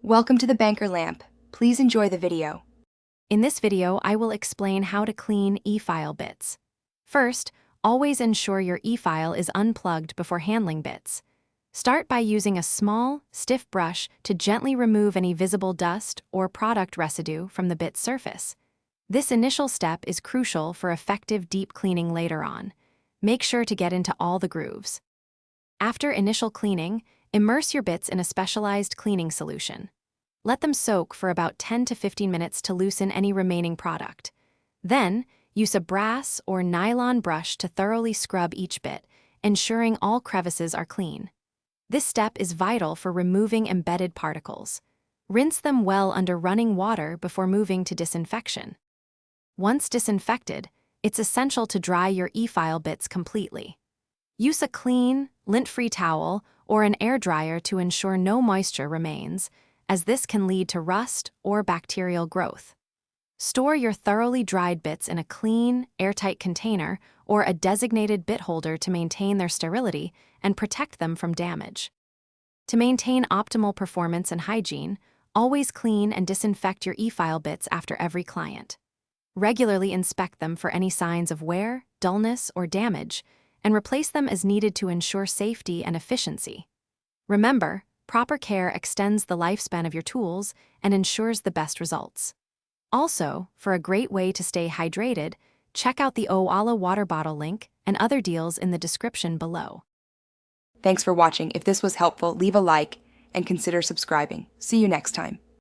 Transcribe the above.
Welcome to the Banker Lamp. Please enjoy the video. In this video, I will explain how to clean e-file bits. First, always ensure your e-file is unplugged before handling bits. Start by using a small, stiff brush to gently remove any visible dust or product residue from the bit's surface. This initial step is crucial for effective deep cleaning later on. Make sure to get into all the grooves. After initial cleaning, immerse your bits in a specialized cleaning solution. Let them soak for about 10 to 15 minutes to loosen any remaining product. Then, use a brass or nylon brush to thoroughly scrub each bit, ensuring all crevices are clean. This step is vital for removing embedded particles. Rinse them well under running water before moving to disinfection. Once disinfected, it's essential to dry your e-file bits completely. Use a clean, lint-free towel or an air dryer to ensure no moisture remains, as this can lead to rust or bacterial growth. Store your thoroughly dried bits in a clean, airtight container or a designated bit holder to maintain their sterility and protect them from damage. To maintain optimal performance and hygiene, always clean and disinfect your e-file bits after every client. Regularly inspect them for any signs of wear, dullness, or damage, and replace them as needed to ensure safety and efficiency. Remember, proper care extends the lifespan of your tools and ensures the best results. Also, for a great way to stay hydrated, check out the Owala water bottle link and other deals in the description below. Thanks for watching. If this was helpful, leave a like and consider subscribing. See you next time.